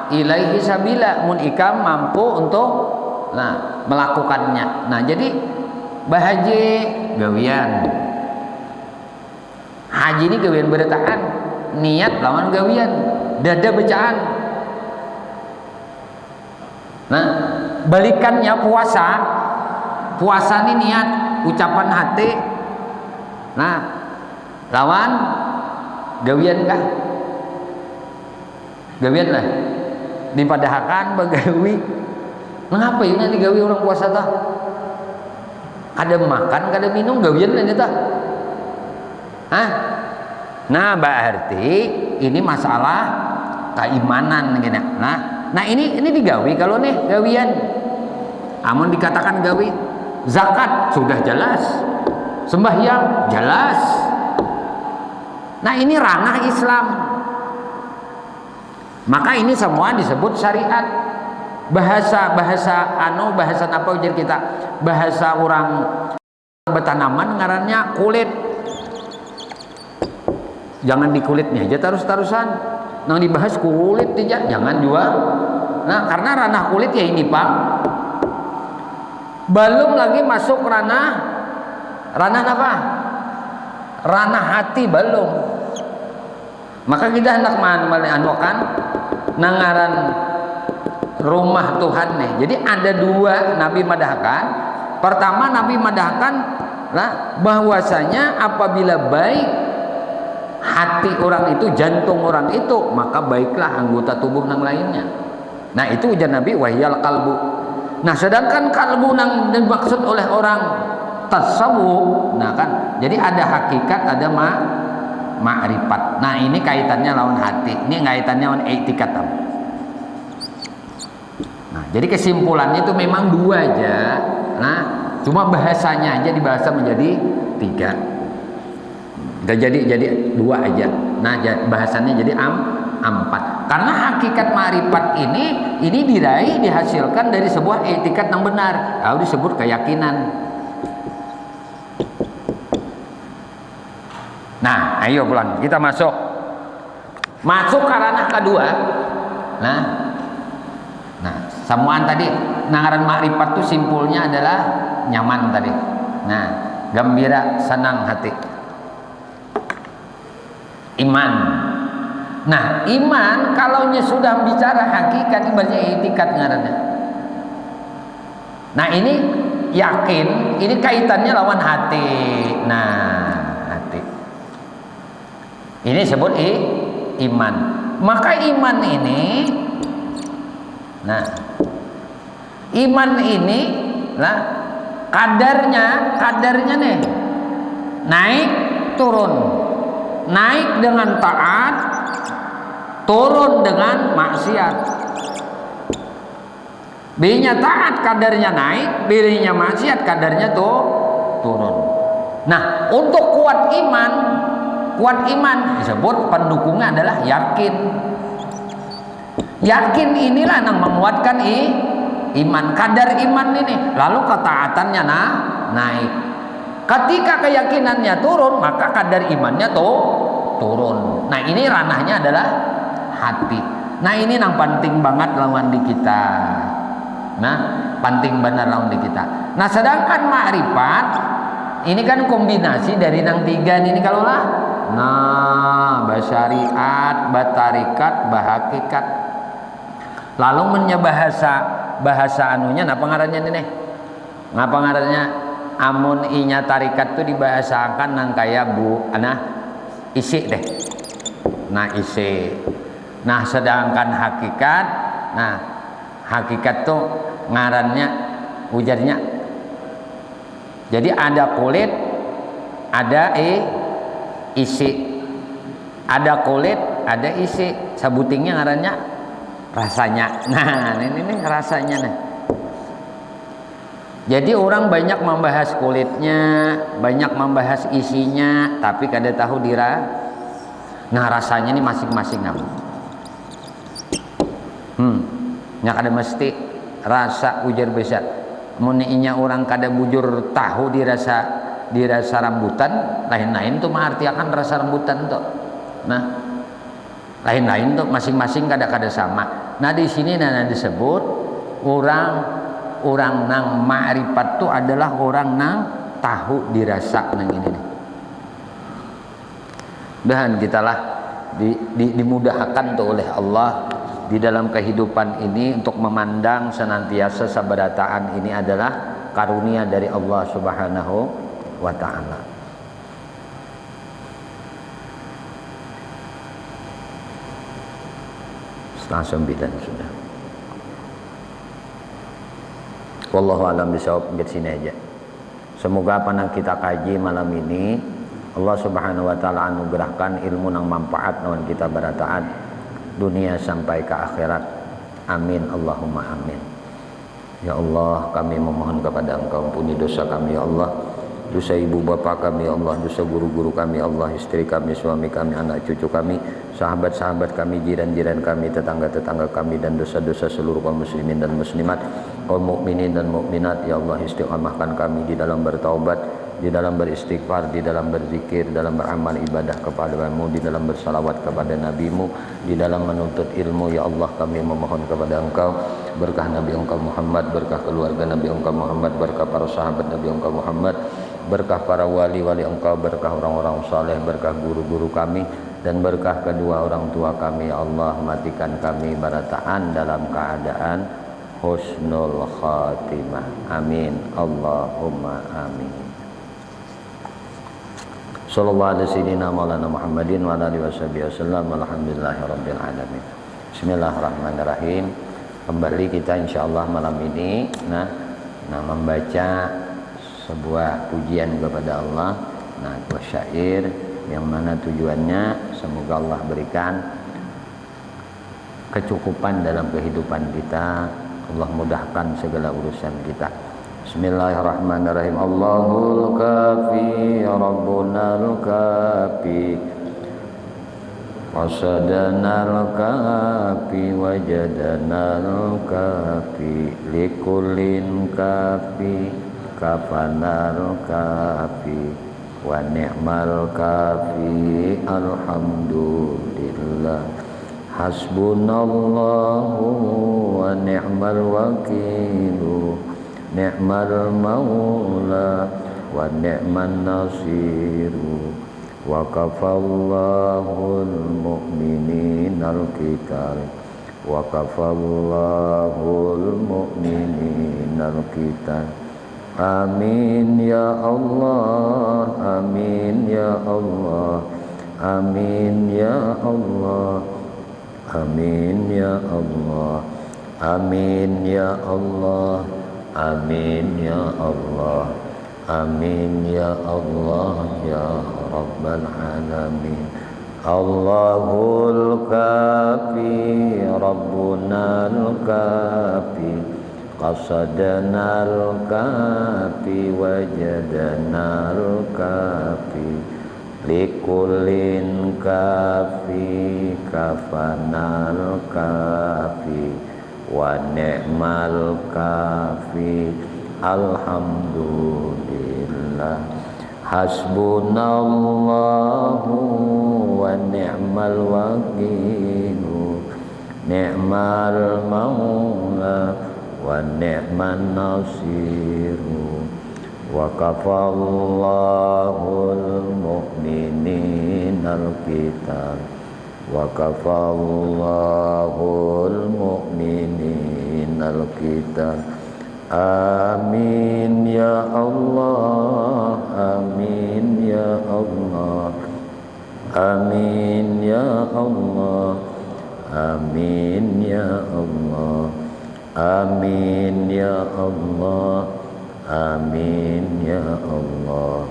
ilaihi sabila, mun ikam mampu untuk melakukannya. Nah, jadi bahaji gawian. Haji ini gawian bertahan, niat lawan gawian, dada bacaan. Nah, balikannya puasa ini niat, ucapan hati. Nah, lawan gawian kah? gawian lah dipadahakan bagawi ngapain nanti gawi orang puasa tah kada makan kada minum gawian lah tah. Nah berarti ini masalah keimanan gini. Nah ini digawi kalau nih gawian. Amun dikatakan gawi, zakat sudah jelas, sembahyang jelas. Nah ini ranah Islam. Maka ini semua disebut syariat. Bahasa apa ujar kita? Bahasa orang bertanaman ngarannya kulit. Jangan di kulitnya aja terus-terusan. Nang dibahas kulit aja, jangan jual. Nah, karena ranah kulit ya ini, Pak. Belum lagi masuk ranah apa? Ranah hati belum. Maka kita hendak anukan nangaran rumah Tuhan nih. Jadi ada dua Nabi madahkan. Pertama Nabi madahkan bahwasanya apabila baik hati orang itu, jantung orang itu, maka baiklah anggota tubuh yang lainnya. Nah itu ujar Nabi wahyal kalbu. Nah sedangkan kalbu yang dimaksud oleh orang tasawuf, nah kan, jadi ada hakikat, ada ma'rifat. Nah ini kaitannya lawan hati, ini kaitannya lawan etikat. Nah jadi kesimpulannya itu memang dua aja. Nah cuma bahasanya aja dibahasa menjadi tiga. Jadi dua aja. Nah bahasannya jadi empat. Karena hakikat ma'rifat ini diraih, dihasilkan dari sebuah etikat yang benar. Lalu disebut keyakinan. Nah, ayo pulang. Kita masuk ke ranah kedua. Nah, samuan tadi nangaran ma'rifat itu simpulnya adalah nyaman tadi. Nah, gembira, senang hati. Iman. Nah, iman kalau sudah bicara hakikat ibaratnya etikat ngarannya. Nah, ini yakin, ini kaitannya lawan hati. Nah, hati. Ini disebut iman. Maka iman ini, iman ini lah kadarnya nih naik turun. Naik dengan taat, turun dengan maksiat. Bilinya taat kadarnya naik, bilinya maksiat kadarnya turun. Nah, untuk kuat iman disebut pendukungnya adalah yakin. Yakin inilah yang menguatkan iman, kadar iman ini. Lalu ketaatannya naik. Ketika keyakinannya turun, maka kadar imannya turun. Nah ini ranahnya adalah hati. Nah ini yang penting banget lawan di kita. Nah penting benar lawan di kita. Nah sedangkan ma'rifat ini kan kombinasi dari nang tiga ini kalau lah. Nah basyariat, batarikat, bahakikat. Lalu bahasa anunya, apa ngarannya ini nih? Ngapa ngarannya? Amun inya tarikat itu dibahasakan nang kayak isi deh. Nah isi. Nah sedangkan hakikat tuh ngarannya ujarnya. Jadi ada kulit, ada isi. Ada kulit, ada isi. Sebutingnya ngarannya rasanya. Nah ini rasanya nih. Jadi orang banyak membahas kulitnya, banyak membahas isinya, tapi kada tahu nah rasanya ini masing-masing namun. Nya kada mesti rasa ujar besar. Muninya orang kada bujur tahu dirasa rambutan, lain-lain tuh mengartikan rasa rambutan tuh. Nah, lain-lain tuh masing-masing kada sama. Nah di sini disebut orang nang ma'rifat itu adalah orang nang tahu dirasa nang ini nih. Dan kitalah dimudahkan tuh oleh Allah di dalam kehidupan ini untuk memandang senantiasa sabadataan ini adalah karunia dari Allah Subhanahu wa ta'ala. 9:30 sudah. Wallahu a'lam bishawab. Sampai sini aja. Semoga apa yang kita kaji malam ini Allah Subhanahu wa taala anugerahkan ilmu yang manfaat nawan kita berataat dunia sampai ke akhirat. Amin Allahumma amin. Ya Allah, kami memohon kepada Engkau, ampuni dosa kami ya Allah, dosa ibu bapa kami ya Allah, dosa guru-guru kami ya Allah, istri kami, suami kami, anak cucu kami, sahabat-sahabat kami, jiran-jiran kami, tetangga-tetangga kami, dan dosa-dosa seluruh kaum muslimin dan muslimat, kaum mukminin dan mukminat ya Allah. Istiqamahkan kami di dalam bertaubat, di dalam beristighfar, di dalam berzikir, dalam beramal ibadah kepadamu, di dalam bersalawat kepada nabimu, di dalam menuntut ilmu ya Allah. Kami memohon kepada Engkau berkah Nabi Engkau Muhammad, berkah keluarga Nabi Engkau Muhammad, berkah para sahabat Nabi Engkau Muhammad, berkah para wali-wali Engkau, berkah orang-orang saleh, berkah guru-guru kami, dan berkah kedua orang tua kami ya Allah. Matikan kami barataan dalam keadaan husnul khatimah. Amin Allahumma amin. Sallallahu alaihi sayyidina maulana Muhammadin wa alihi wasallam. Alhamdulillahirabbil alamin. Bismillahirrahmanirrahim. Kembali kita insyaallah malam ini membaca sebuah pujian kepada Allah, dua syair yang mana tujuannya semoga Allah berikan kecukupan dalam kehidupan kita, Allah mudahkan segala urusan kita. Bismillahirrahmanirrahim. Allahul kafi Rabbunal kafi qasadanal kafi wajadanal kafi likullin kafi kafanal kafi wa ni'mal kafi alhamdulillah hasbunallahu wa ni'mal wakilu ni'mal maula wa ni'man nasiru wa kafallahul mu'mininal qital wa kafallahul mu'mininal qital. Amin ya Allah, amin ya Allah, amin ya Allah, amin ya Allah, amin ya Allah, amin ya Allah, amin ya Allah ya Rabbal alamin. Allahul kafi Rabbunal kafi qasadanal kafi wajadanal kafi likullin kafi kafanal kafi wa ni'mal kafi alhamdulillah hasbunallahu wa ni'mal wakilu ni'mal maula wa ni'man nasiru wa kafallahul mu'mininal qital wa kafallahul mu'mininal qital. Amin ya Allah, amin ya Allah, amin ya Allah, amin ya Allah, amin ya Allah, amin ya Allah,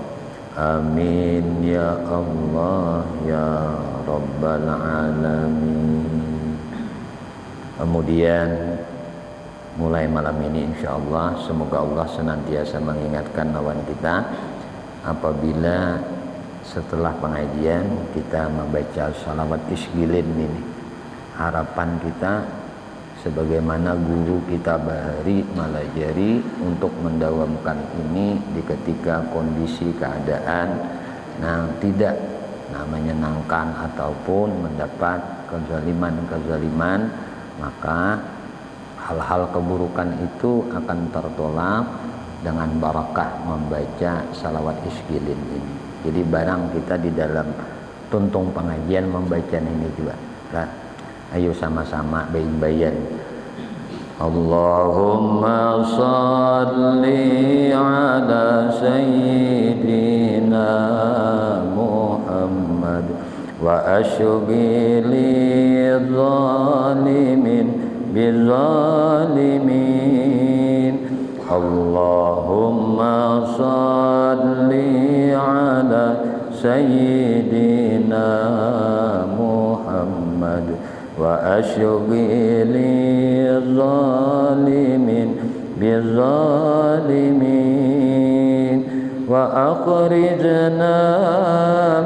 amin ya Allah ya Rabbal alamin. Kemudian mulai malam ini insyaallah semoga Allah senantiasa mengingatkan lawan kita apabila setelah pengajian kita membaca salawat isgilin ini. Harapan kita sebagaimana guru kita Bahari Malajari untuk mendawamkan ini di ketika kondisi keadaan tidak menyenangkan ataupun mendapat kezaliman, maka hal-hal keburukan itu akan tertolak dengan barakah membaca salawat isgilin ini. Jadi barang kita di dalam tuntung pengajian membaca ini juga. Ayo sama-sama bayin-bayin. Allahumma salli ala sayyidina Muhammad wa ashghili dhalim بالظالمين اللهم صل على سيدنا محمد وأشغل الظالمين بالظالمين وأخرجنا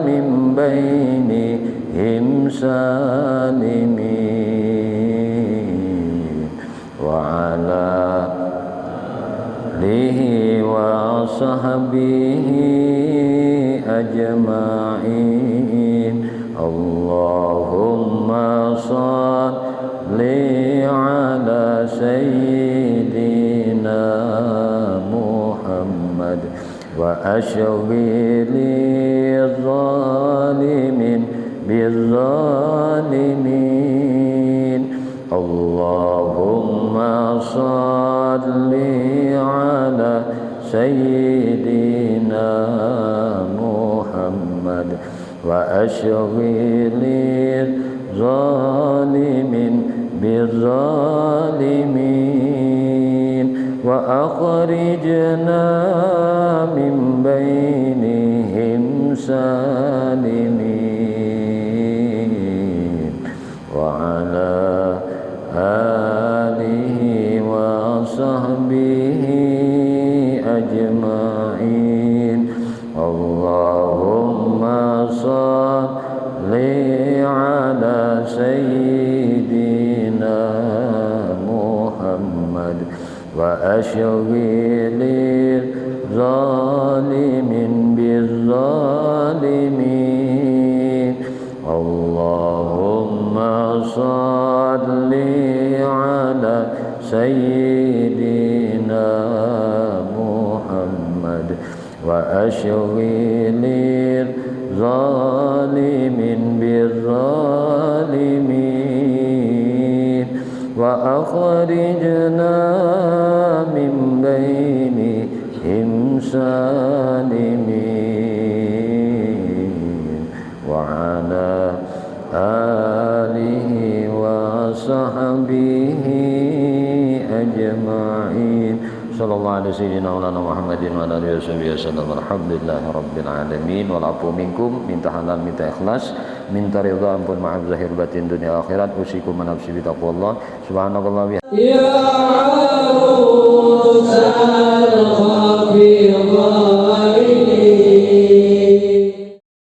من بينهم سالمين وعلى آله وصحبه أجمعين اللهم صل على سيدنا محمد وأشغل الظالمين بالظالمين اللهم صل على سيدنا محمد وأشغل الظالمين بالظالمين وأخرجنا من بينهم سالمين وعلى آله وصحبه أجمعين اللهم صل على سيدنا محمد وأشغل الظالمين بالظالمين اللهم صل على سيدنا محمد وأشغل الظالمين بالظالمين وأخرجنا من بينهم سالمين وعلى آله وصحبه أجمعين صلى الله على سيدنا مولانا Muhammadin wa alihi wasallam alhamdulillahi rabbil alamin wal afu minkum minta halal minta ikhlas minta ridha ampun maaf zahir batin dunia akhirat usikum nafsi bi taqwallah subhanakallah ya arusal khafidha